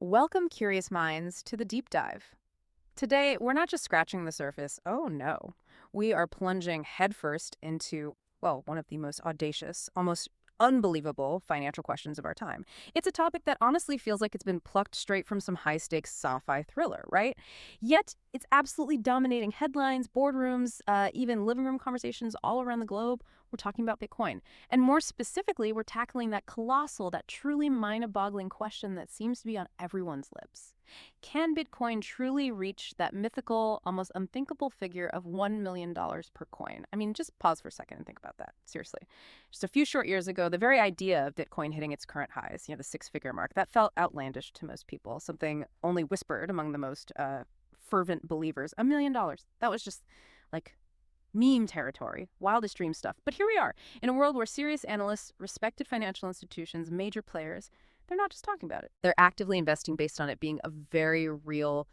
Welcome, curious minds, to the deep dive. Today, we're not just scratching the surface. Oh no. We are plunging headfirst into, well, one of the most audacious, almost unbelievable financial questions of our time. It's a topic that honestly feels like it's been plucked straight from some high stakes sci fi thriller, right? Yet, it's absolutely dominating headlines, boardrooms, even living room conversations all around the globe. We're talking about Bitcoin. And more specifically, we're tackling that colossal, that truly mind boggling question that seems to be on everyone's lips. Can Bitcoin truly reach that mythical, almost unthinkable figure of $1 million per coin? I mean, just pause for a second and think about that. Seriously. Just a few short years ago, the very idea of Bitcoin hitting its current highs, the six-figure mark, that felt outlandish to most people, something only whispered among the most fervent believers. $1 million. That was just like meme territory, wildest dream stuff. But here we are, in a world where serious analysts, respected financial institutions, major players, they're not just talking about it. They're actively investing based on it being a very real,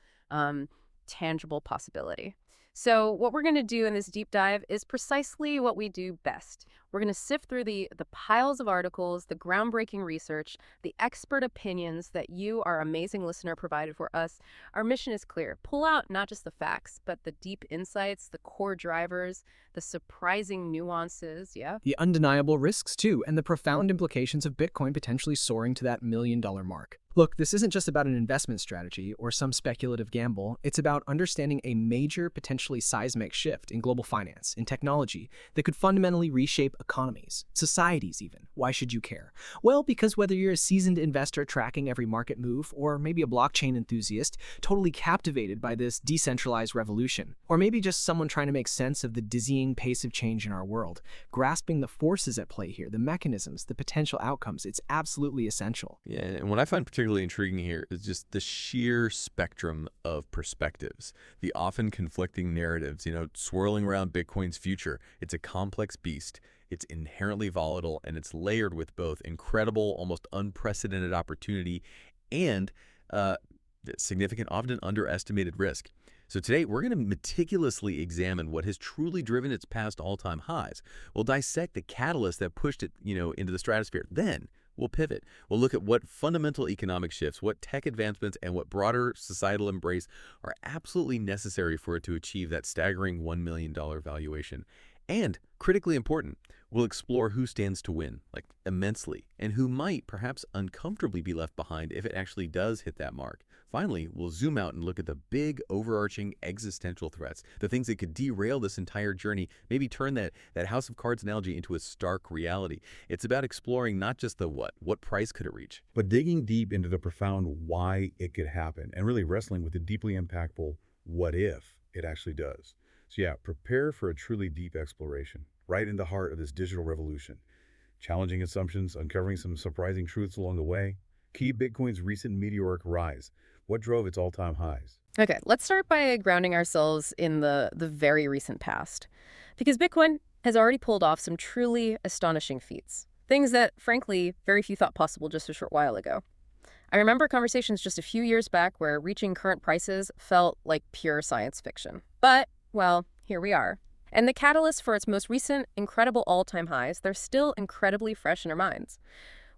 tangible possibility. So what we're going to do in this deep dive is precisely what we do best. We're going to sift through the piles of articles, the groundbreaking research, the expert opinions that you, our amazing listener, provided for us. Our mission is clear. Pull out not just the facts, but the deep insights, the core drivers, the surprising nuances, yeah? The undeniable risks, too, and the profound implications of Bitcoin potentially soaring to that $1 million mark. Look, this isn't just about an investment strategy or some speculative gamble. It's about understanding a major, potentially seismic shift in global finance, in technology, that could fundamentally reshape economies, societies even. Why should you care? Well, because whether you're a seasoned investor tracking every market move, or maybe a blockchain enthusiast totally captivated by this decentralized revolution, or maybe just someone trying to make sense of the dizzying pace of change in our world, grasping the forces at play here, the mechanisms, the potential outcomes, it's absolutely essential. Yeah, and what I find particularly intriguing here is just the sheer spectrum of perspectives, the often conflicting narratives, swirling around Bitcoin's future. It's a complex beast. It's inherently volatile, and it's layered with both incredible, almost unprecedented opportunity and significant, often underestimated risk. So today, we're going to meticulously examine what has truly driven its past all-time highs. We'll dissect the catalyst that pushed it, into the stratosphere. Then we'll pivot. We'll look at what fundamental economic shifts, what tech advancements, and what broader societal embrace are absolutely necessary for it to achieve that staggering $1 million valuation. And critically important, we'll explore who stands to win, like immensely, and who might perhaps uncomfortably be left behind if it actually does hit that mark. Finally, we'll zoom out and look at the big, overarching existential threats, the things that could derail this entire journey, maybe turn that House of Cards analogy into a stark reality. It's about exploring not just the what price could it reach, but digging deep into the profound why it could happen and really wrestling with the deeply impactful what if it actually does. So yeah, prepare for a truly deep exploration, right in the heart of this digital revolution. Challenging assumptions, uncovering some surprising truths along the way. Key Bitcoin's recent meteoric rise. What drove its all-time highs? Okay, let's start by grounding ourselves in the very recent past. Because Bitcoin has already pulled off some truly astonishing feats. Things that, frankly, very few thought possible just a short while ago. I remember conversations just a few years back where reaching current prices felt like pure science fiction. But, well, here we are. And the catalyst for its most recent, incredible all-time highs, they're still incredibly fresh in our minds.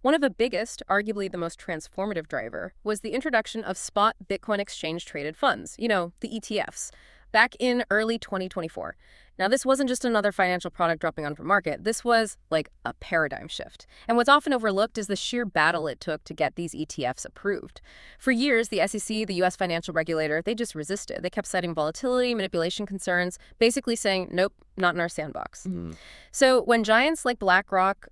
One of the biggest, arguably the most transformative driver, was the introduction of spot Bitcoin exchange-traded funds, the ETFs, back in early 2024. Now, this wasn't just another financial product dropping onto the market. This was like a paradigm shift. And what's often overlooked is the sheer battle it took to get these ETFs approved. For years, the SEC, the U.S. financial regulator, they just resisted. They kept citing volatility, manipulation concerns, basically saying, nope, not in our sandbox. So when giants like BlackRock,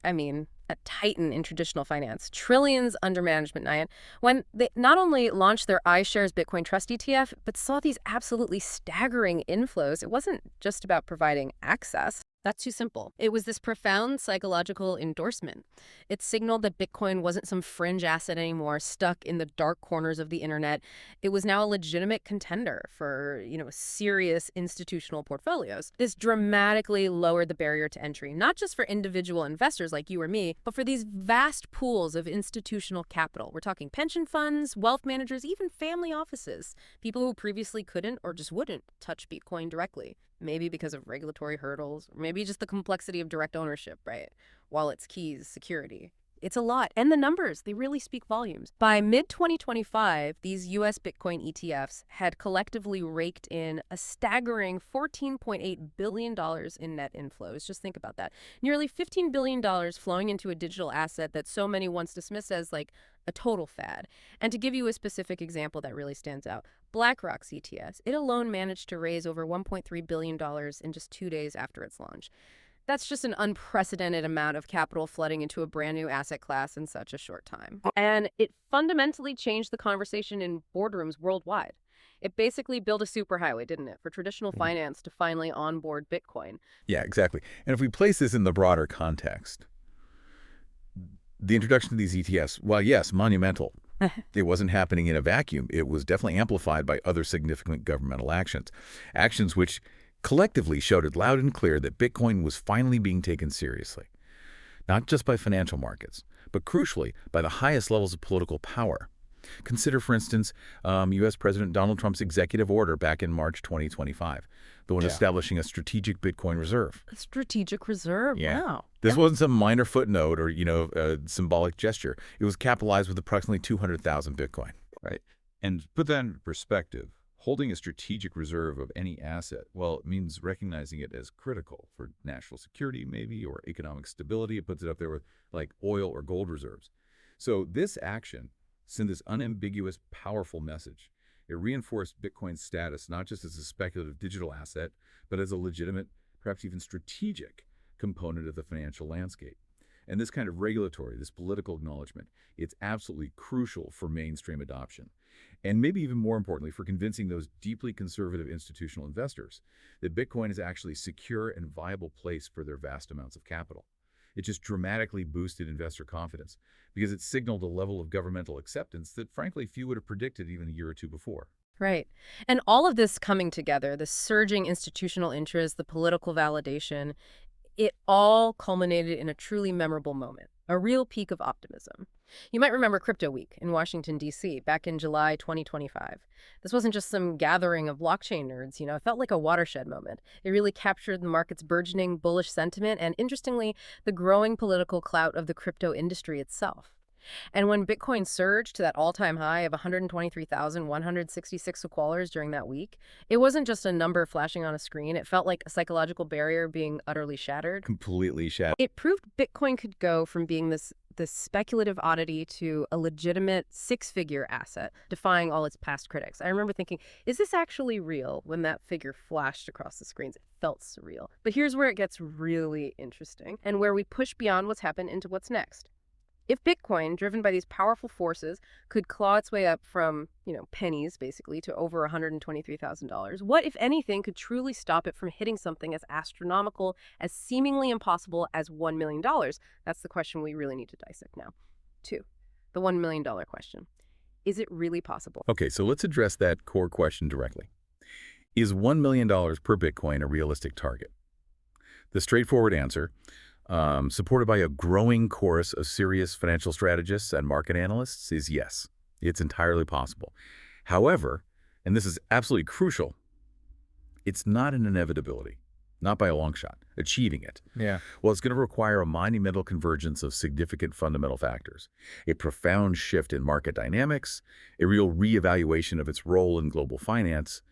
a titan in traditional finance, trillions under management, Nyan, when they not only launched their iShares Bitcoin Trust ETF, but saw these absolutely staggering inflows, it wasn't just about providing access. That's too simple. It was this profound psychological endorsement. It signaled that Bitcoin wasn't some fringe asset anymore, stuck in the dark corners of the internet. It was now a legitimate contender for, serious institutional portfolios. This dramatically lowered the barrier to entry, not just for individual investors like you or me, but for these vast pools of institutional capital. We're talking pension funds, wealth managers, even family offices, people who previously couldn't or just wouldn't touch Bitcoin directly. Maybe because of regulatory hurdles, or maybe just the complexity of direct ownership, right? Wallets, keys, security. It's a lot. And the numbers, they really speak volumes. By mid-2025, these U.S. Bitcoin ETFs had collectively raked in a staggering $14.8 billion in net inflows. Just think about that. Nearly $15 billion flowing into a digital asset that so many once dismissed as like a total fad. And to give you a specific example that really stands out, BlackRock's ETFs, it alone managed to raise over $1.3 billion in just 2 days after its launch. That's just an unprecedented amount of capital flooding into a brand new asset class in such a short time. And it fundamentally changed the conversation in boardrooms worldwide. It basically built a superhighway, didn't it, for traditional finance to finally onboard Bitcoin. Yeah, exactly. And if we place this in the broader context, the introduction of these ETFs, while yes, monumental, it wasn't happening in a vacuum. It was definitely amplified by other significant governmental actions. Actions which collectively shouted loud and clear that Bitcoin was finally being taken seriously, not just by financial markets, but crucially by the highest levels of political power. Consider, for instance, U.S. President Donald Trump's executive order back in March 2025, the one establishing a strategic Bitcoin reserve. A strategic reserve? Yeah. Wow. This wasn't some minor footnote or, a symbolic gesture. It was capitalized with approximately 200,000 Bitcoin. Right. And to put that in perspective, holding a strategic reserve of any asset, well, it means recognizing it as critical for national security, maybe, or economic stability. It puts it up there with like oil or gold reserves. So this action sent this unambiguous, powerful message. It reinforced Bitcoin's status not just as a speculative digital asset, but as a legitimate, perhaps even strategic component of the financial landscape. And this kind of regulatory, this political acknowledgement, it's absolutely crucial for mainstream adoption. And maybe even more importantly, for convincing those deeply conservative institutional investors that Bitcoin is actually a secure and viable place for their vast amounts of capital. It just dramatically boosted investor confidence because it signaled a level of governmental acceptance that, frankly, few would have predicted even a year or two before. Right. And all of this coming together, the surging institutional interest, the political validation, it all culminated in a truly memorable moment, a real peak of optimism. You might remember Crypto Week in Washington, D.C. back in July 2025. This wasn't just some gathering of blockchain nerds, it felt like a watershed moment. It really captured the market's burgeoning bullish sentiment and, interestingly, the growing political clout of the crypto industry itself. And when Bitcoin surged to that all-time high of 123,166 HODLers during that week, it wasn't just a number flashing on a screen. It felt like a psychological barrier being utterly shattered. Completely shattered. It proved Bitcoin could go from being this speculative oddity to a legitimate six-figure asset, defying all its past critics. I remember thinking, is this actually real? When that figure flashed across the screens, it felt surreal. But here's where it gets really interesting and where we push beyond what's happened into what's next. If Bitcoin, driven by these powerful forces, could claw its way up from, pennies, basically, to over $123,000, what, if anything, could truly stop it from hitting something as astronomical, as seemingly impossible as $1 million? That's the question we really need to dissect now. 2, the $1 million question. Is it really possible? Okay, so let's address that core question directly. Is $1 million per Bitcoin a realistic target? The straightforward answer, supported by a growing chorus of serious financial strategists and market analysts, is yes, it's entirely possible. However, and this is absolutely crucial, it's not an inevitability, not by a long shot, achieving it. Yeah. Well, it's going to require a monumental convergence of significant fundamental factors, a profound shift in market dynamics, a real reevaluation of its role in global finance,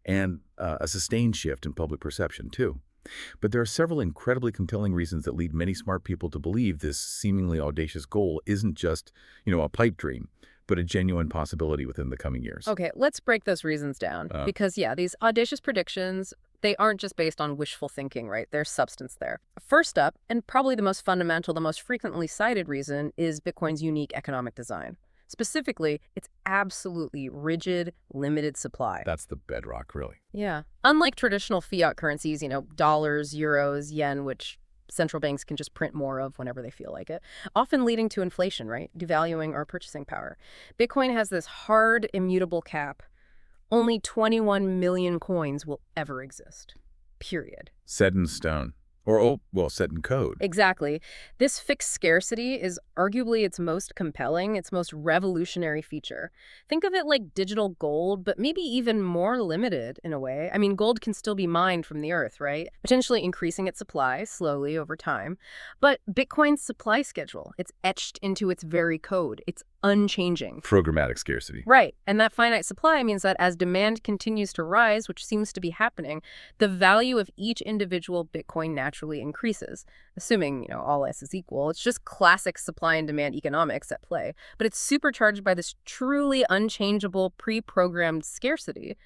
and a sustained shift in public perception, too. But there are several incredibly compelling reasons that lead many smart people to believe this seemingly audacious goal isn't just, a pipe dream, but a genuine possibility within the coming years. Okay, let's break those reasons down. Because, these audacious predictions, they aren't just based on wishful thinking, right? There's substance there. First up, and probably the most fundamental, the most frequently cited reason, is Bitcoin's unique economic design. Specifically, its absolutely rigid, limited supply. That's the bedrock, really. Yeah. Unlike traditional fiat currencies, dollars, euros, yen, which central banks can just print more of whenever they feel like it, often leading to inflation, right? Devaluing our purchasing power. Bitcoin has this hard, immutable cap. Only 21 million coins will ever exist. Period. Set in stone. Or, oh, well, set in code. Exactly. This fixed scarcity is arguably its most compelling, its most revolutionary feature. Think of it like digital gold, but maybe even more limited in a way. I mean, gold can still be mined from the earth, right? Potentially increasing its supply slowly over time. But Bitcoin's supply schedule, it's etched into its very code. It's unchanging. Programmatic scarcity. Right. And that finite supply means that as demand continues to rise, which seems to be happening, the value of each individual Bitcoin naturally increases, assuming, all else is equal. It's just classic supply and demand economics at play, but it's supercharged by this truly unchangeable pre-programmed scarcity,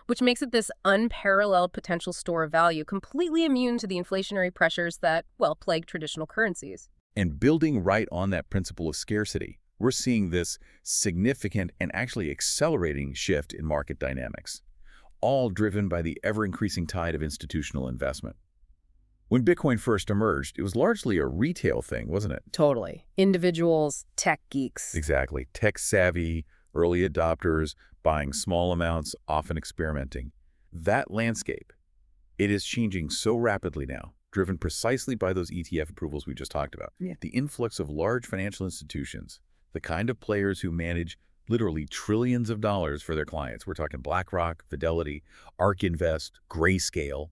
which makes it this unparalleled potential store of value, completely immune to the inflationary pressures that, plague traditional currencies. And building right on that principle of scarcity, we're seeing this significant and actually accelerating shift in market dynamics, all driven by the ever-increasing tide of institutional investment. When Bitcoin first emerged, it was largely a retail thing, wasn't it? Totally. Individuals, tech geeks. Exactly. Tech-savvy, early adopters, buying small amounts, often experimenting. That landscape, it is changing so rapidly now, driven precisely by those ETF approvals we just talked about. Yeah. The influx of large financial institutions, the kind of players who manage literally trillions of dollars for their clients. We're talking BlackRock, Fidelity, ARK Invest, Grayscale.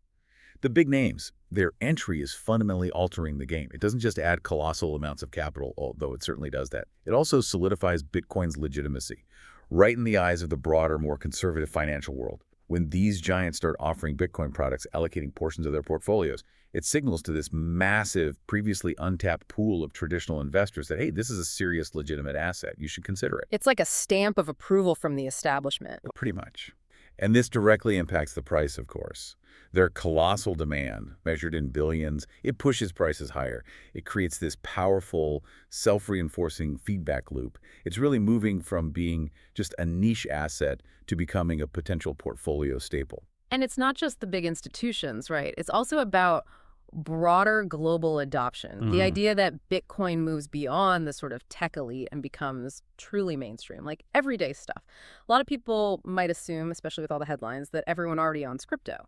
The big names, their entry is fundamentally altering the game. It doesn't just add colossal amounts of capital, although it certainly does that. It also solidifies Bitcoin's legitimacy, right in the eyes of the broader, more conservative financial world. When these giants start offering Bitcoin products, allocating portions of their portfolios, it signals to this massive, previously untapped pool of traditional investors that, hey, this is a serious, legitimate asset. You should consider it. It's like a stamp of approval from the establishment. Pretty much. And this directly impacts the price, of course. Their colossal demand, measured in billions, it pushes prices higher. It creates this powerful, self-reinforcing feedback loop. It's really moving from being just a niche asset to becoming a potential portfolio staple. And it's not just the big institutions, right? It's also about broader global adoption. The idea that Bitcoin moves beyond the sort of tech elite and becomes truly mainstream, like everyday stuff. A lot of people might assume, especially with all the headlines, that everyone already owns crypto.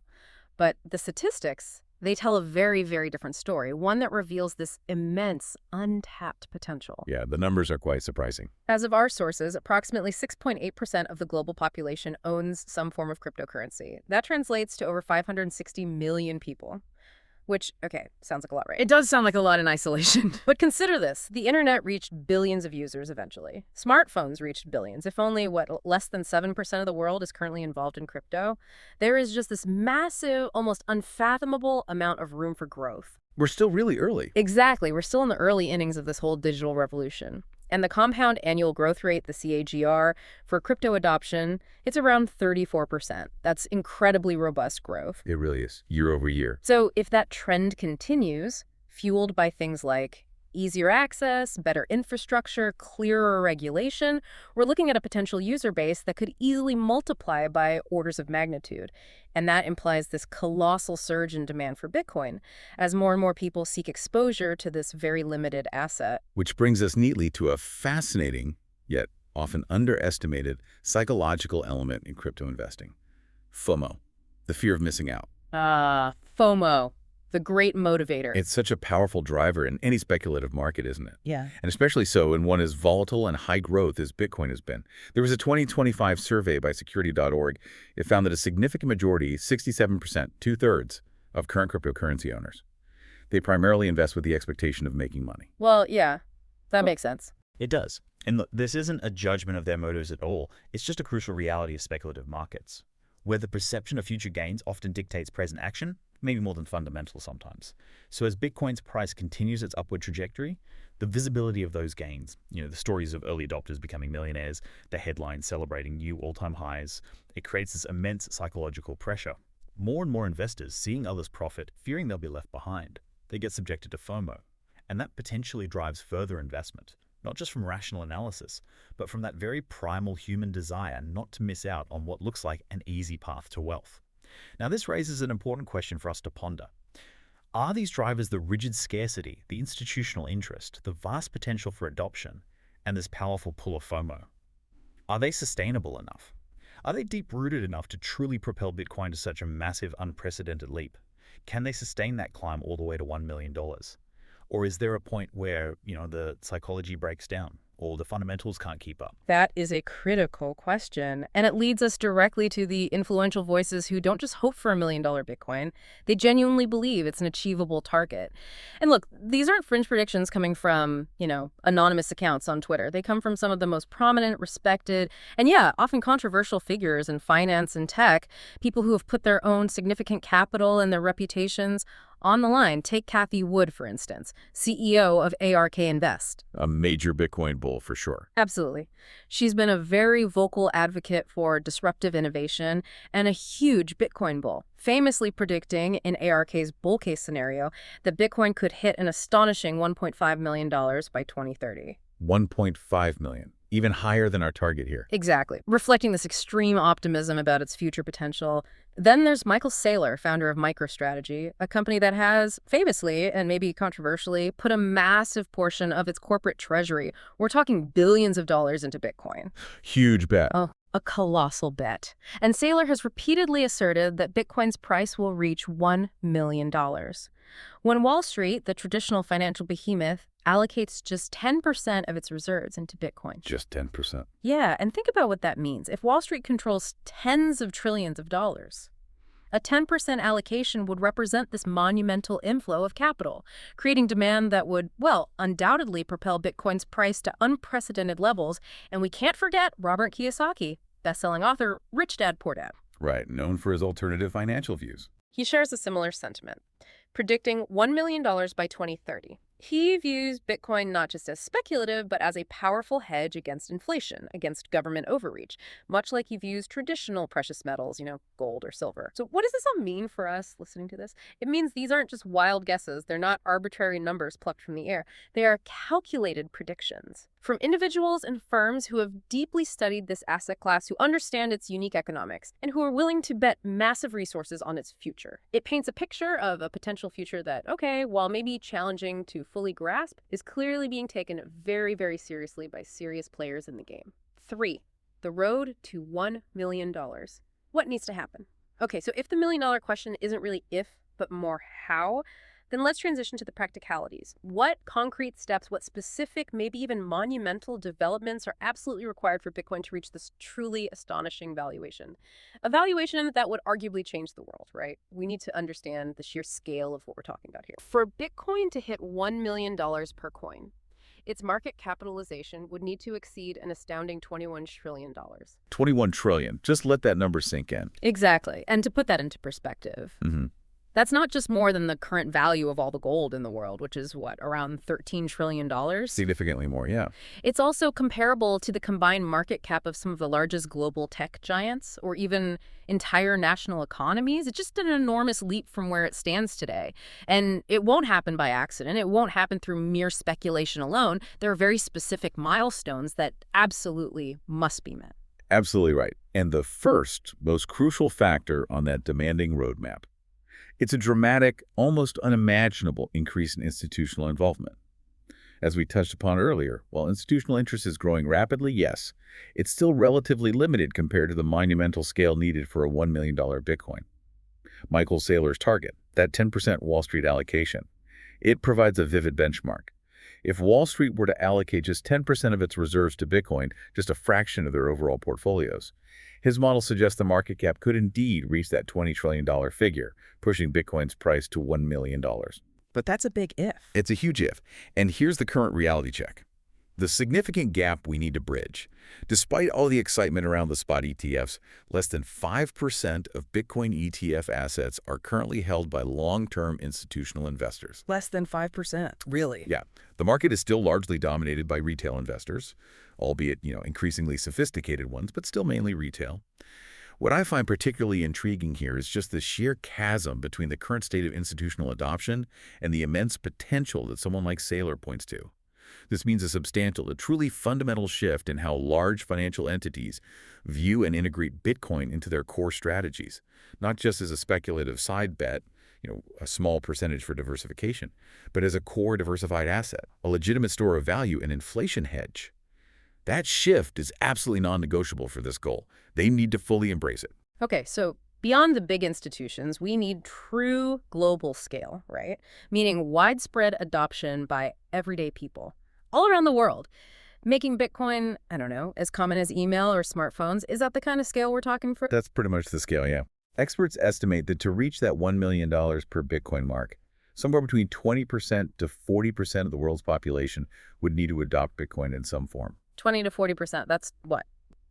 But the statistics, they tell a very, very different story, one that reveals this immense, untapped potential. Yeah, the numbers are quite surprising. As of our sources, approximately 6.8% of the global population owns some form of cryptocurrency. That translates to over 560 million people. Which, okay, sounds like a lot, right? It does sound like a lot in isolation. But consider this. The internet reached billions of users eventually. Smartphones reached billions. If only, less than 7% of the world is currently involved in crypto. There is just this massive, almost unfathomable amount of room for growth. We're still really early. Exactly. We're still in the early innings of this whole digital revolution. And the compound annual growth rate, the CAGR, for crypto adoption, it's around 34%. That's incredibly robust growth. It really is, year over year. So if that trend continues, fueled by things like easier access, better infrastructure, clearer regulation, we're looking at a potential user base that could easily multiply by orders of magnitude. And that implies this colossal surge in demand for Bitcoin as more and more people seek exposure to this very limited asset. Which brings us neatly to a fascinating, yet often underestimated, psychological element in crypto investing. FOMO, the fear of missing out. FOMO. The great motivator. It's such a powerful driver in any speculative market, isn't it? Yeah. And especially so in one as volatile and high growth as Bitcoin has been. There was a 2025 survey by security.org. It found that a significant majority, 67%, two-thirds, of current cryptocurrency owners, they primarily invest with the expectation of making money. Well, yeah, that makes sense. It does. And look, this isn't a judgment of their motives at all. It's just a crucial reality of speculative markets, where the perception of future gains often dictates present action, maybe more than fundamental sometimes. So as Bitcoin's price continues its upward trajectory, the visibility of those gains, the stories of early adopters becoming millionaires, the headlines celebrating new all-time highs, it creates this immense psychological pressure. More and more investors, seeing others profit, fearing they'll be left behind, they get subjected to FOMO. And that potentially drives further investment, not just from rational analysis, but from that very primal human desire not to miss out on what looks like an easy path to wealth. Now, this raises an important question for us to ponder. Are these drivers the rigid scarcity, the institutional interest, the vast potential for adoption, and this powerful pull of FOMO? Are they sustainable enough? Are they deep-rooted enough to truly propel Bitcoin to such a massive, unprecedented leap? can they sustain that climb all the way to $1 million? Or is there a point where, the psychology breaks down or the fundamentals can't keep up? That is a critical question, and it leads us directly to the influential voices who don't just hope for $1 million Bitcoin. They genuinely believe it's an achievable target. And look, these aren't fringe predictions coming from, anonymous accounts on Twitter. They come from some of the most prominent, respected, and often controversial figures in finance and tech, people who have put their own significant capital and their reputations on the line. Take Cathie, for instance, CEO of ARK Invest. A major Bitcoin bull for sure. Absolutely. She's been a very vocal advocate for disruptive innovation and a huge Bitcoin bull, famously predicting in ARK's bull case scenario that Bitcoin could hit an astonishing $1.5 million by 2030. 1.5 million. Even higher than our target here. Exactly, reflecting this extreme optimism about its future potential. Then there's Michael Saylor, founder of MicroStrategy, a company that has famously, and maybe controversially, put a massive portion of its corporate treasury, we're talking billions of dollars, into Bitcoin. Huge bet. Oh, a colossal bet. And Saylor has repeatedly asserted that Bitcoin's price will reach $1 million. When Wall Street, the traditional financial behemoth, allocates just 10% of its reserves into Bitcoin. Just 10%. Yeah, and think about what that means. If Wall Street controls tens of trillions of dollars, a 10% allocation would represent this monumental inflow of capital, creating demand that would, undoubtedly propel Bitcoin's price to unprecedented levels. And we can't forget Robert Kiyosaki, best-selling author, Rich Dad, Poor Dad. Right, known for his alternative financial views. He shares a similar sentiment, predicting $1 million by 2030. He views Bitcoin not just as speculative, but as a powerful hedge against inflation, against government overreach, much like he views traditional precious metals, gold or silver. So what does this all mean for us listening to this? It means these aren't just wild guesses. They're not arbitrary numbers plucked from the air. They are calculated predictions from individuals and firms who have deeply studied this asset class, who understand its unique economics, and who are willing to bet massive resources on its future. It paints a picture of a potential future that, while maybe challenging to fully grasp, is clearly being taken very, very seriously by serious players in the game. 3. The road to $1 million. What needs to happen? Okay, so if the $1 million question isn't really if, but more how, then let's transition to the practicalities. What concrete steps, what specific, maybe even monumental developments are absolutely required for Bitcoin to reach this truly astonishing valuation? A valuation that would arguably change the world, right? We need to understand the sheer scale of what we're talking about here. For Bitcoin to hit $1 million per coin, its market capitalization would need to exceed an astounding $21 trillion. 21 trillion. Just let that number sink in. Exactly. And to put that into perspective, that's not just more than the current value of all the gold in the world, which is around $13 trillion? Significantly more, yeah. It's also comparable to the combined market cap of some of the largest global tech giants, or even entire national economies. It's just an enormous leap from where it stands today. And it won't happen by accident. It won't happen through mere speculation alone. There are very specific milestones that absolutely must be met. Absolutely right. And the first, most crucial factor on that demanding roadmap. It's a dramatic, almost unimaginable increase in institutional involvement. As we touched upon earlier, while institutional interest is growing rapidly, yes, it's still relatively limited compared to the monumental scale needed for a $1 million Bitcoin. Michael Saylor's target, that 10% Wall Street allocation, it provides a vivid benchmark. If Wall Street were to allocate just 10% of its reserves to Bitcoin, just a fraction of their overall portfolios, his model suggests the market cap could indeed reach that $20 trillion figure, pushing Bitcoin's price to $1 million. But that's a big if. It's a huge if. And here's the current reality check. The significant gap we need to bridge. Despite all the excitement around the spot ETFs, less than 5% of Bitcoin ETF assets are currently held by long-term institutional investors. Less than 5%. Really? Yeah. The market is still largely dominated by retail investors, albeit, increasingly sophisticated ones, but still mainly retail. What I find particularly intriguing here is just the sheer chasm between the current state of institutional adoption and the immense potential that someone like Saylor points to. This means a substantial, a truly fundamental shift in how large financial entities view and integrate Bitcoin into their core strategies, not just as a speculative side bet, a small percentage for diversification, but as a core diversified asset, a legitimate store of value, an inflation hedge. That shift is absolutely non-negotiable for this goal. They need to fully embrace it. Okay, so Beyond the big institutions, we need true global scale, right? Meaning widespread adoption by everyday people all around the world. Making Bitcoin, I don't know, as common as email or smartphones, is that the kind of scale we're talking for? That's pretty much the scale, yeah. Experts estimate that to reach that $1 million per Bitcoin mark, somewhere between 20% to 40% of the world's population would need to adopt Bitcoin in some form. 20 to 40%. That's what?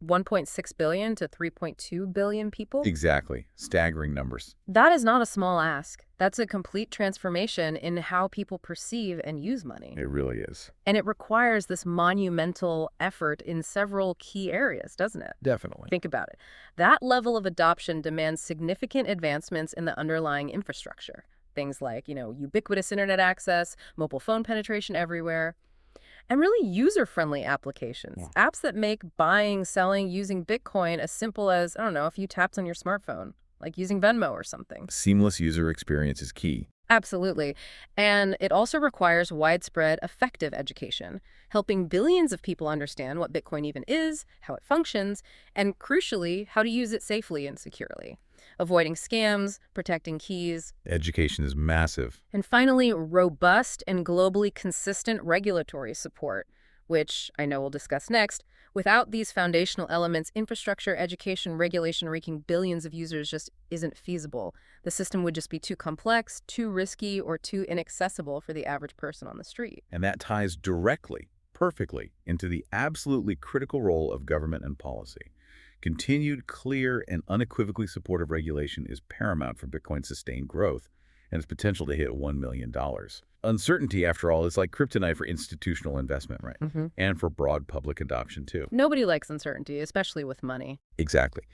1.6 billion to 3.2 billion people? Exactly. Staggering numbers. That is not a small ask. That's a complete transformation in how people perceive and use money. It really is. And it requires this monumental effort in several key areas, doesn't it? Definitely. Think about it. That level of adoption demands significant advancements in the underlying infrastructure. Things like, ubiquitous internet access, mobile phone penetration everywhere, and really user-friendly applications. Apps that make buying, selling, using Bitcoin as simple as, I don't know, a few taps on your smartphone, like using Venmo or something. Seamless user experience is key. Absolutely. And it also requires widespread, effective education, helping billions of people understand what Bitcoin even is, how it functions, and crucially, how to use it safely and securely. Avoiding scams, protecting keys. Education is massive. And finally, robust and globally consistent regulatory support, which I know we'll discuss next. Without these foundational elements, infrastructure, education, regulation reaching billions of users just isn't feasible. The system would just be too complex, too risky, or too inaccessible for the average person on the street. And that ties directly, perfectly, into the absolutely critical role of government and policy. Continued, clear, and unequivocally supportive regulation is paramount for Bitcoin's sustained growth and its potential to hit $1 million. Uncertainty, after all, is like kryptonite for institutional investment, right? And for broad public adoption, too. Nobody likes uncertainty, especially with money. Exactly.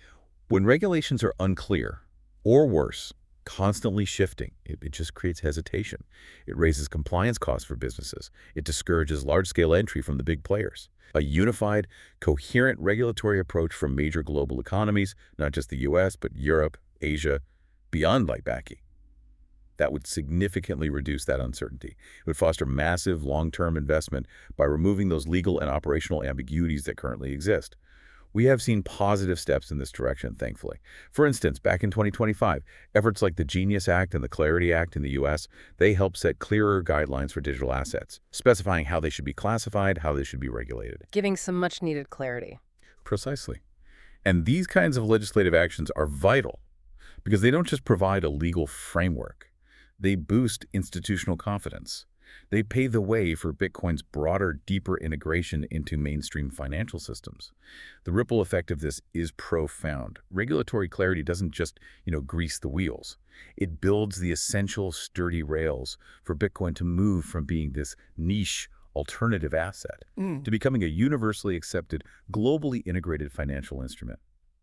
When regulations are unclear, or worse, constantly shifting, it just creates hesitation. It raises compliance costs for businesses. It discourages large-scale entry from the big players. A unified, coherent regulatory approach from major global economies, not just the US, but Europe, Asia, beyond like Backy. That would significantly reduce that uncertainty. It would foster massive long-term investment by removing those legal and operational ambiguities that currently exist. We have seen positive steps in this direction, thankfully. For instance, back in 2025, efforts like the Genius Act and the Clarity Act in the U.S., they help set clearer guidelines for digital assets, specifying how they should be classified, how they should be regulated. Giving some much-needed clarity. Precisely. And these kinds of legislative actions are vital because they don't just provide a legal framework. They boost institutional confidence. They pave the way for Bitcoin's broader, deeper integration into mainstream financial systems. The ripple effect of this is profound. Regulatory clarity doesn't just, grease the wheels. It builds the essential, sturdy rails for Bitcoin to move from being this niche alternative asset to becoming a universally accepted, globally integrated financial instrument,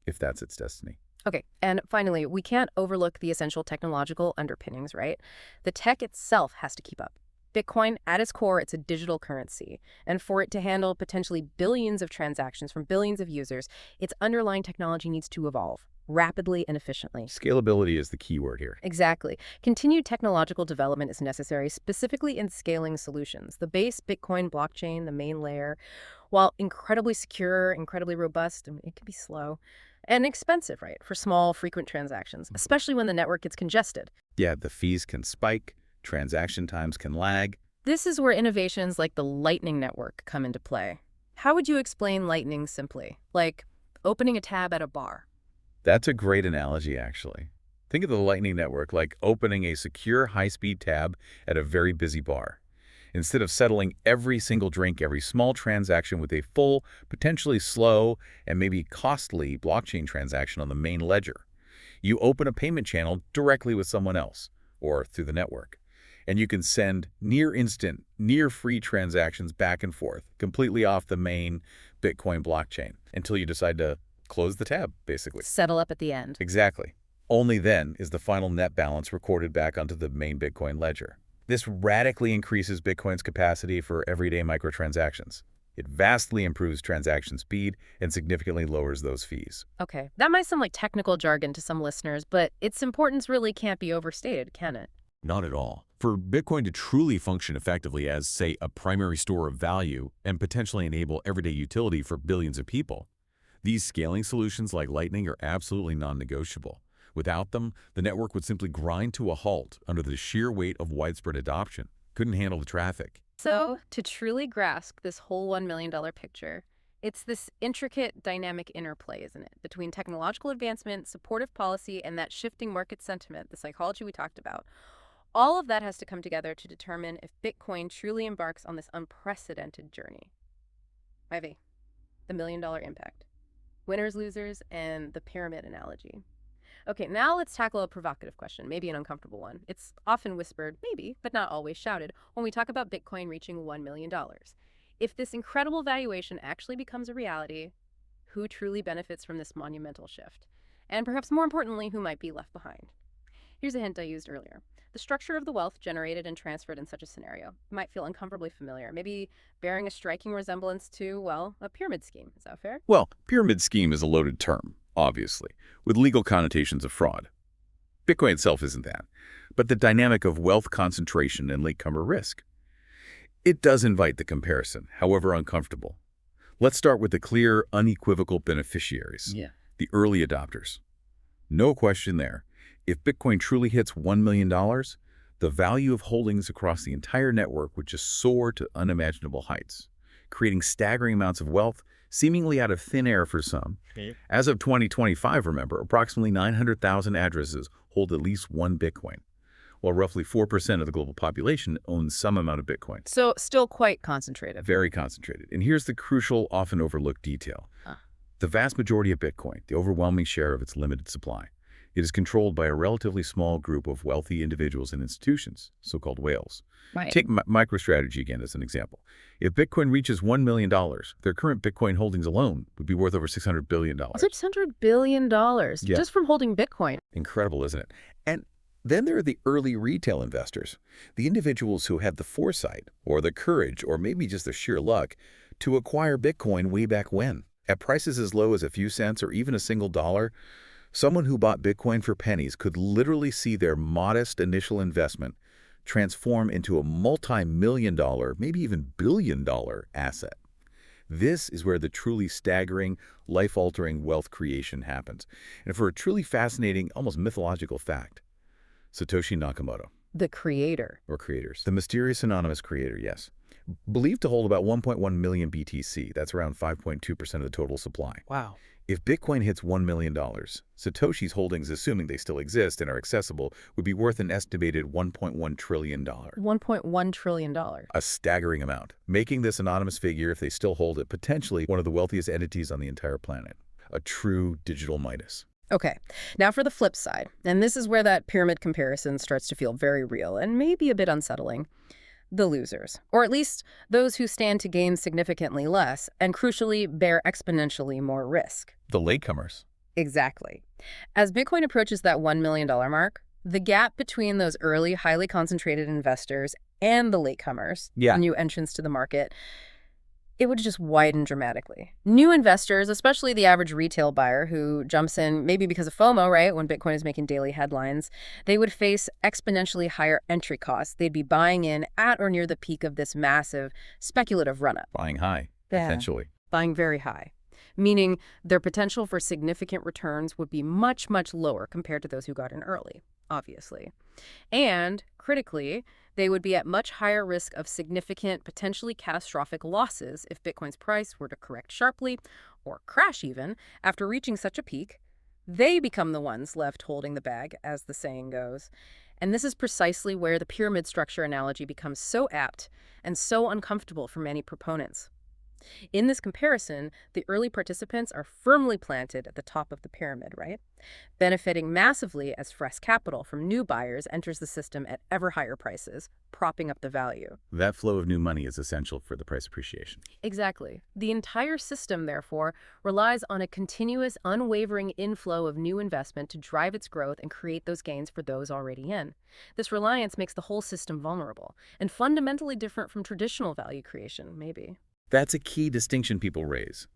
if that's its destiny. Okay, and finally, we can't overlook the essential technological underpinnings, right? The tech itself has to keep up. Bitcoin, at its core, it's a digital currency. And for it to handle potentially billions of transactions from billions of users, its underlying technology needs to evolve rapidly and efficiently. Scalability is the key word here. Exactly. Continued technological development is necessary, specifically in scaling solutions. The base Bitcoin blockchain, the main layer, while incredibly secure, incredibly robust, it can be slow and expensive, right, for small, frequent transactions, especially when the network gets congested. Yeah, the fees can spike. Transaction times can lag. This is where innovations like the Lightning Network come into play. How would you explain Lightning simply? Like opening a tab at a bar. That's a great analogy, actually. Think of the Lightning Network like opening a secure high-speed tab at a very busy bar. Instead of settling every single drink, every small transaction with a full, potentially slow, and maybe costly blockchain transaction on the main ledger, you open a payment channel directly with someone else or through the network. And you can send near-instant, near-free transactions back and forth, completely off the main Bitcoin blockchain, until you decide to close the tab, basically. Settle up at the end. Exactly. Only then is the final net balance recorded back onto the main Bitcoin ledger. This radically increases Bitcoin's capacity for everyday microtransactions. It vastly improves transaction speed and significantly lowers those fees. Okay, that might sound like technical jargon to some listeners, but its importance really can't be overstated, can it? Not at all. For Bitcoin to truly function effectively as, say, a primary store of value and potentially enable everyday utility for billions of people, these scaling solutions like Lightning are absolutely non-negotiable. Without them, the network would simply grind to a halt under the sheer weight of widespread adoption. Couldn't handle the traffic. So, to truly grasp this whole $1 million picture, it's this intricate, dynamic interplay, isn't it, between technological advancement, supportive policy, and that shifting market sentiment, the psychology we talked about. All of that has to come together to determine if Bitcoin truly embarks on this unprecedented journey. Ivy, the $1 million impact. Winners, losers, and the pyramid analogy. Okay, now let's tackle a provocative question, maybe an uncomfortable one. It's often whispered, maybe, but not always shouted, when we talk about Bitcoin reaching $1 million. If this incredible valuation actually becomes a reality, who truly benefits from this monumental shift? And perhaps more importantly, who might be left behind? Here's a hint I used earlier. The structure of the wealth generated and transferred in such a scenario might feel uncomfortably familiar, maybe bearing a striking resemblance to, well, a pyramid scheme. Is that fair? Well, pyramid scheme is a loaded term, obviously, with legal connotations of fraud. Bitcoin itself isn't that, but the dynamic of wealth concentration and latecomer risk. It does invite the comparison, however uncomfortable. Let's start with the clear, unequivocal beneficiaries, the early adopters. No question there. If Bitcoin truly hits $1 million, the value of holdings across the entire network would just soar to unimaginable heights, creating staggering amounts of wealth, seemingly out of thin air for some. As of 2025, remember, approximately 900,000 addresses hold at least one Bitcoin, while roughly 4% of the global population owns some amount of Bitcoin. So still quite concentrated. Very concentrated. And here's the crucial, often overlooked detail. The vast majority of Bitcoin, the overwhelming share of its limited supply, it is controlled by a relatively small group of wealthy individuals and institutions, so-called whales. Right. Take MicroStrategy again as an example. If Bitcoin reaches $1 million, their current Bitcoin holdings alone would be worth over $600 billion. $600 billion just from holding Bitcoin. Incredible, isn't it? And then there are the early retail investors, the individuals who had the foresight or the courage or maybe just the sheer luck to acquire Bitcoin way back when. At prices as low as a few cents or even a single dollar, someone who bought Bitcoin for pennies could literally see their modest initial investment transform into a multi-million-dollar, maybe even billion-dollar asset. This is where the truly staggering, life-altering wealth creation happens. And for a truly fascinating, almost mythological fact, Satoshi Nakamoto. The creator. Or creators. The mysterious anonymous creator, yes. Believed to hold about 1.1 million BTC. That's around 5.2% of the total supply. Wow. If Bitcoin hits $1 million, Satoshi's holdings, assuming they still exist and are accessible, would be worth an estimated $1.1 trillion. $1.1 trillion. A staggering amount, making this anonymous figure, if they still hold it, potentially one of the wealthiest entities on the entire planet. A true digital Midas. Okay, now for the flip side, and this is where that pyramid comparison starts to feel very real and maybe a bit unsettling. The losers, or at least those who stand to gain significantly less and crucially bear exponentially more risk. The latecomers. Exactly. As Bitcoin approaches that $1 million mark, the gap between those early, highly concentrated investors and the latecomers, new entrants to the market, it would just widen dramatically. New investors, especially the average retail buyer who jumps in maybe because of FOMO, right, when Bitcoin is making daily headlines, they would face exponentially higher entry costs. They'd be buying in at or near the peak of this massive speculative run-up. Buying high, essentially. Buying very high, meaning their potential for significant returns would be much, much lower compared to those who got in early, obviously. And, critically, they would be at much higher risk of significant, potentially catastrophic losses if Bitcoin's price were to correct sharply, or crash even, after reaching such a peak. They become the ones left holding the bag, as the saying goes. And this is precisely where the pyramid structure analogy becomes so apt and so uncomfortable for many proponents. In this comparison, the early participants are firmly planted at the top of the pyramid, right? Benefiting massively as fresh capital from new buyers enters the system at ever higher prices, propping up the value. That flow of new money is essential for the price appreciation. Exactly. The entire system, therefore, relies on a continuous, unwavering inflow of new investment to drive its growth and create those gains for those already in. This reliance makes the whole system vulnerable and fundamentally different from traditional value creation, maybe. That's a key distinction people raise.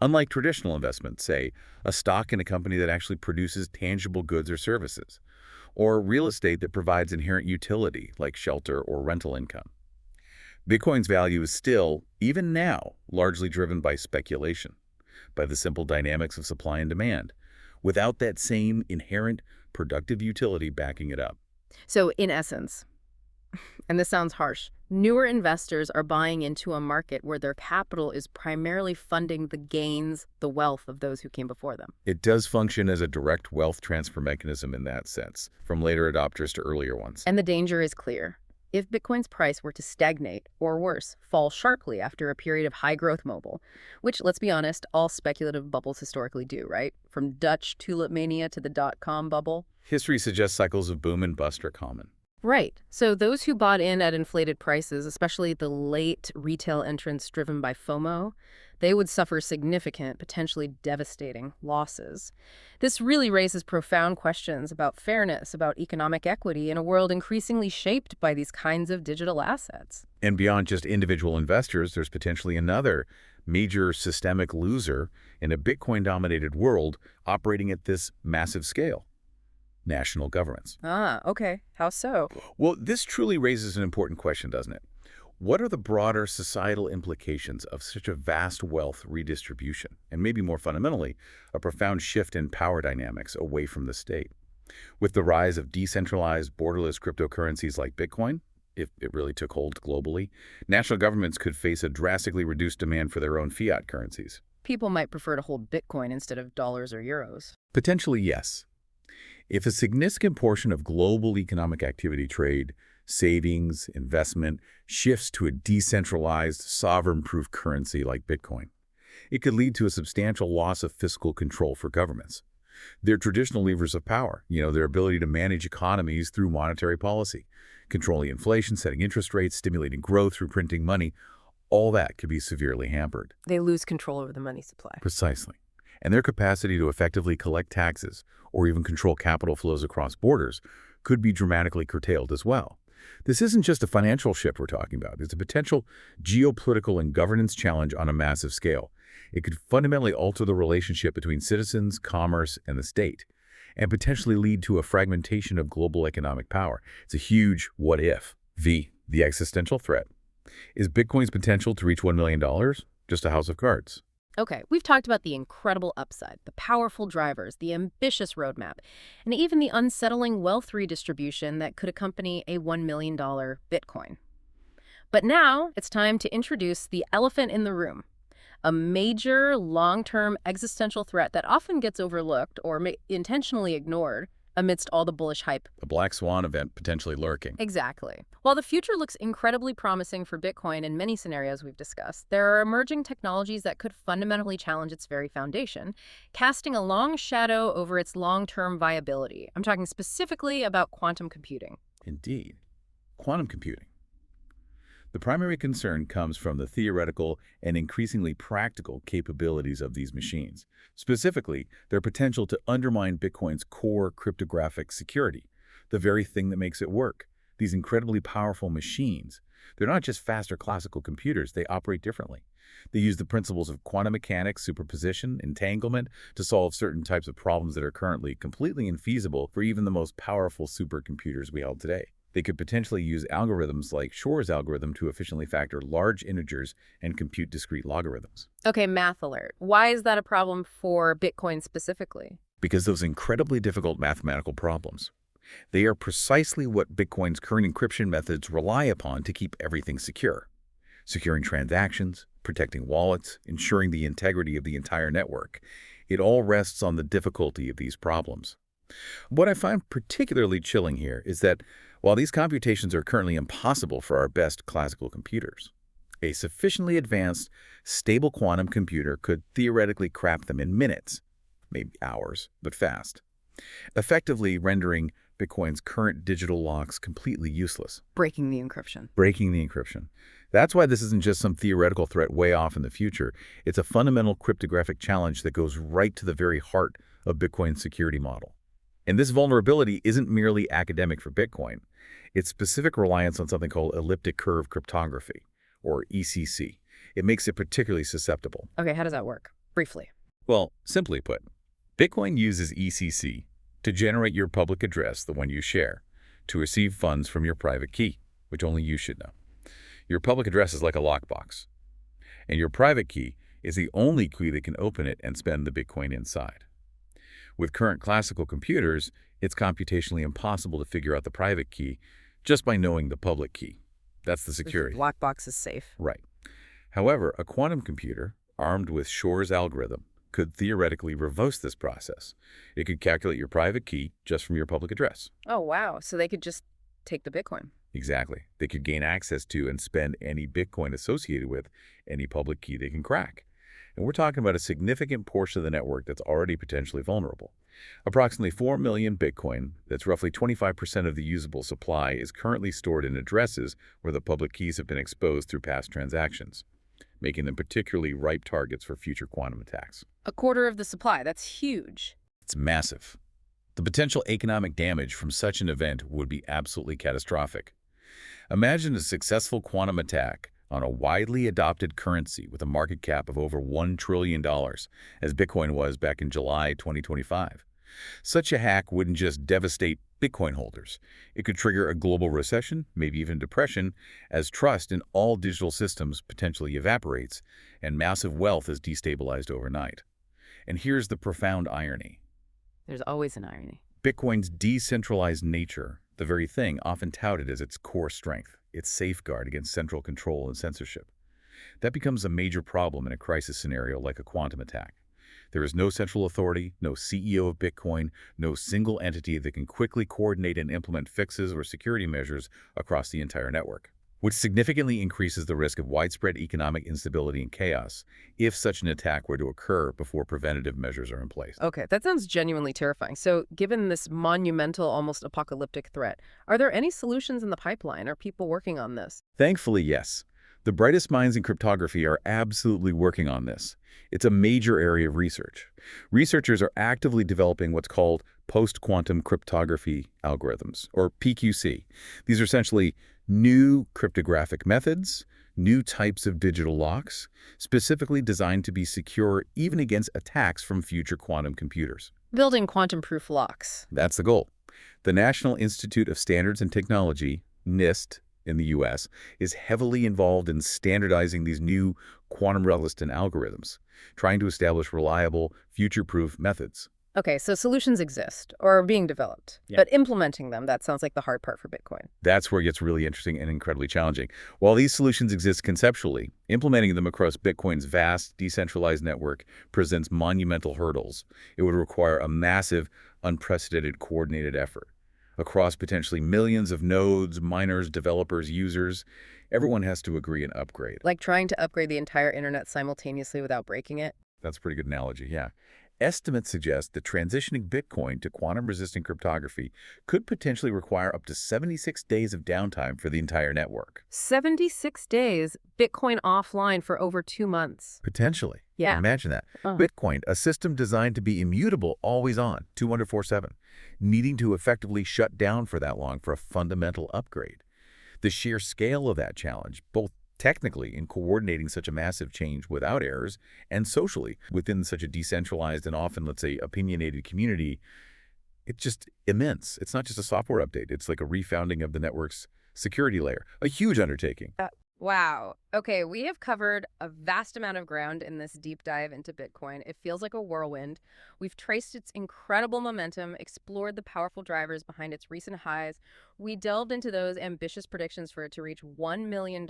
Unlike traditional investments, say, a stock in a company that actually produces tangible goods or services, or real estate that provides inherent utility, like shelter or rental income. Bitcoin's value is still, even now, largely driven by speculation, by the simple dynamics of supply and demand, without that same inherent productive utility backing it up. So in essence, and this sounds harsh, newer investors are buying into a market where their capital is primarily funding the gains, the wealth of those who came before them. It does function as a direct wealth transfer mechanism in that sense, from later adopters to earlier ones. And the danger is clear. If Bitcoin's price were to stagnate, or worse, fall sharply after a period of high-growth mobile, which, let's be honest, all speculative bubbles historically do, right? From Dutch tulip mania to the dot-com bubble. History suggests cycles of boom and bust are common. Right. So those who bought in at inflated prices, especially the late retail entrants driven by FOMO, they would suffer significant, potentially devastating losses. This really raises profound questions about fairness, about economic equity in a world increasingly shaped by these kinds of digital assets. And beyond just individual investors, there's potentially another major systemic loser in a Bitcoin-dominated world operating at this massive scale: national governments. Ah, okay. How so? Well, this truly raises an important question, doesn't it? What are the broader societal implications of such a vast wealth redistribution, and maybe more fundamentally, a profound shift in power dynamics away from the state? With the rise of decentralized, borderless cryptocurrencies like Bitcoin, if it really took hold globally, national governments could face a drastically reduced demand for their own fiat currencies. People might prefer to hold Bitcoin instead of dollars or euros. Potentially, yes. If a significant portion of global economic activity, trade, savings, investment shifts to a decentralized, sovereign-proof currency like Bitcoin, it could lead to a substantial loss of fiscal control for governments. They're traditional levers of power, their ability to manage economies through monetary policy, controlling inflation, setting interest rates, stimulating growth through printing money, all that could be severely hampered. They lose control over the money supply. Precisely. And their capacity to effectively collect taxes or even control capital flows across borders could be dramatically curtailed as well. This isn't just a financial shift we're talking about. It's a potential geopolitical and governance challenge on a massive scale. It could fundamentally alter the relationship between citizens, commerce, and the state, and potentially lead to a fragmentation of global economic power. It's a huge what if. The existential threat. Is Bitcoin's potential to reach $1 million just a house of cards? Okay, we've talked about the incredible upside, the powerful drivers, the ambitious roadmap, and even the unsettling wealth redistribution that could accompany a $1 million Bitcoin. But now it's time to introduce the elephant in the room, a major long-term existential threat that often gets overlooked or intentionally ignored amidst all the bullish hype. A black swan event potentially lurking. Exactly. While the future looks incredibly promising for Bitcoin in many scenarios we've discussed, there are emerging technologies that could fundamentally challenge its very foundation, casting a long shadow over its long-term viability. I'm talking specifically about quantum computing. Indeed. Quantum computing. The primary concern comes from the theoretical and increasingly practical capabilities of these machines, specifically their potential to undermine Bitcoin's core cryptographic security, the very thing that makes it work. These incredibly powerful machines, they're not just faster classical computers, they operate differently. They use the principles of quantum mechanics, superposition, entanglement to solve certain types of problems that are currently completely infeasible for even the most powerful supercomputers we hold today. They could potentially use algorithms like Shor's algorithm to efficiently factor large integers and compute discrete logarithms. Okay, math alert. Why is that a problem for Bitcoin specifically? Because those incredibly difficult mathematical problems, they are precisely what Bitcoin's current encryption methods rely upon to keep everything secure. Securing transactions, protecting wallets, ensuring the integrity of the entire network. It all rests on the difficulty of these problems. What I find particularly chilling here is that while these computations are currently impossible for our best classical computers, a sufficiently advanced, stable quantum computer could theoretically crack them in minutes, maybe hours, but fast, effectively rendering Bitcoin's current digital locks completely useless. Breaking the encryption. Breaking the encryption. That's why this isn't just some theoretical threat way off in the future. It's a fundamental cryptographic challenge that goes right to the very heart of Bitcoin's security model. And this vulnerability isn't merely academic for Bitcoin. Its specific reliance on something called elliptic curve cryptography, or ECC. It makes it particularly susceptible. Okay, how does that work? Briefly. Well, simply put, Bitcoin uses ECC to generate your public address, the one you share, to receive funds from your private key, which only you should know. Your public address is like a lockbox, and your private key is the only key that can open it and spend the Bitcoin inside. With current classical computers, it's computationally impossible to figure out the private key just by knowing the public key. That's the The security. black box is safe. Right. However, a quantum computer, armed with Shor's algorithm, could theoretically reverse this process. It could calculate your private key just from your public address. Oh, wow. So they could just take the Bitcoin. Exactly. They could gain access to and spend any Bitcoin associated with any public key they can crack. And we're talking about a significant portion of the network that's already potentially vulnerable. Approximately 4 million Bitcoin, that's roughly 25% of the usable supply, is currently stored in addresses where the public keys have been exposed through past transactions, making them particularly ripe targets for future quantum attacks. A quarter of the supply. That's huge. It's massive. The potential economic damage from such an event would be absolutely catastrophic. Imagine a successful quantum attack on a widely adopted currency with a market cap of over $1 trillion, as Bitcoin was back in July 2025. Such a hack wouldn't just devastate Bitcoin holders. It could trigger a global recession, maybe even depression, as trust in all digital systems potentially evaporates and massive wealth is destabilized overnight. And here's the profound irony. There's always an irony. Bitcoin's decentralized nature, the very thing often touted as its core strength, its safeguard against central control and censorship. That becomes a major problem in a crisis scenario like a quantum attack. There is no central authority, no CEO of Bitcoin, no single entity that can quickly coordinate and implement fixes or security measures across the entire network, which significantly increases the risk of widespread economic instability and chaos if such an attack were to occur before preventative measures are in place. Okay, that sounds genuinely terrifying. So given this monumental, almost apocalyptic threat, are there any solutions in the pipeline? Are people working on this? Thankfully, yes. The brightest minds in cryptography are absolutely working on this. It's a major area of research. Researchers are actively developing what's called post-quantum cryptography algorithms, or PQC. These are essentially new cryptographic methods, new types of digital locks, specifically designed to be secure even against attacks from future quantum computers. Building quantum-proof locks. That's the goal. The National Institute of Standards and Technology, NIST, in the U.S., is heavily involved in standardizing these new quantum-resistant algorithms, trying to establish reliable, future-proof methods. Okay, so solutions exist or are being developed, but implementing them, that sounds like the hard part for Bitcoin. That's where it gets really interesting and incredibly challenging. While these solutions exist conceptually, implementing them across Bitcoin's vast, decentralized network presents monumental hurdles. It would require a massive, unprecedented coordinated effort across potentially millions of nodes, miners, developers, users. Everyone has to agree and upgrade. Like trying to upgrade the entire internet simultaneously without breaking it? That's a pretty good analogy, yeah. Estimates suggest that transitioning Bitcoin to quantum-resistant cryptography could potentially require up to 76 days of downtime for the entire network. 76 days, Bitcoin offline for over 2 months. Potentially. Yeah. Imagine that. Bitcoin, a system designed to be immutable, always on, 24/7, needing to effectively shut down for that long for a fundamental upgrade. The sheer scale of that challenge, both technically in coordinating such a massive change without errors, and socially within such a decentralized and often, let's say, opinionated community, it's just immense. It's not just a software update. It's like a refounding of the network's security layer. A huge undertaking. Wow. Okay, we have covered a vast amount of ground in this deep dive into Bitcoin. It feels like a whirlwind. We've traced its incredible momentum, explored the powerful drivers behind its recent highs. We delved into those ambitious predictions for it to reach $1 million,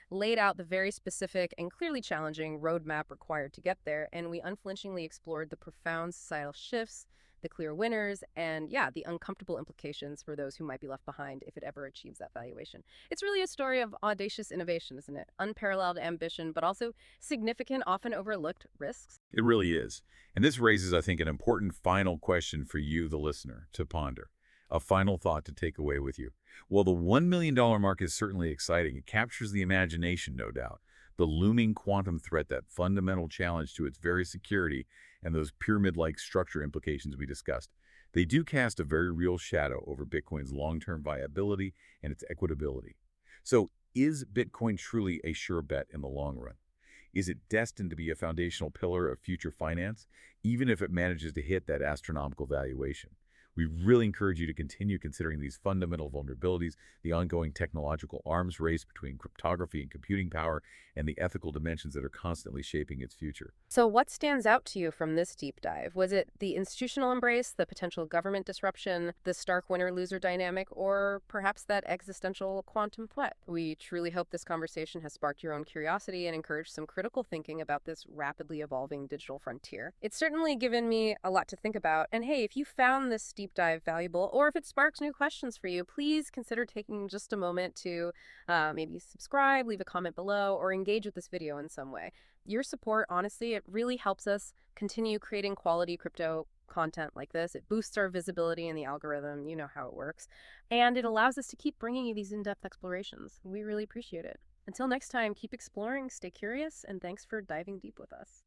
laid out the very specific and clearly challenging roadmap required to get there, and we unflinchingly explored the profound societal shifts, the clear winners, and yeah, the uncomfortable implications for those who might be left behind if it ever achieves that valuation. It's really a story of audacious innovation, isn't it? Unparalleled ambition, but also significant, often overlooked risks. It really is. And this raises, I think, an important final question for you, the listener, to ponder. A final thought to take away with you. Well, the $1 million mark is certainly exciting. It captures the imagination, no doubt. The looming quantum threat, that fundamental challenge to its very security, and those pyramid-like structure implications we discussed. They do cast a very real shadow over Bitcoin's long-term viability and its equitability. So, is Bitcoin truly a sure bet in the long run? Is it destined to be a foundational pillar of future finance, even if it manages to hit that astronomical valuation? We really encourage you to continue considering these fundamental vulnerabilities, the ongoing technological arms race between cryptography and computing power, and the ethical dimensions that are constantly shaping its future. So what stands out to you from this deep dive? Was it the institutional embrace, the potential government disruption, the stark winner-loser dynamic, or perhaps that existential quantum threat? We truly hope this conversation has sparked your own curiosity and encouraged some critical thinking about this rapidly evolving digital frontier. It's certainly given me a lot to think about. And hey, if you found this deep dive valuable, or if it sparks new questions for you, please consider taking just a moment to maybe subscribe, leave a comment below, or engage with this video in some way. Your support, honestly, it really helps us continue creating quality crypto content like this. It boosts our visibility in the algorithm. You know how it works. And it allows us to keep bringing you these in-depth explorations. We really appreciate it. Until next time, keep exploring, stay curious, and thanks for diving deep with us.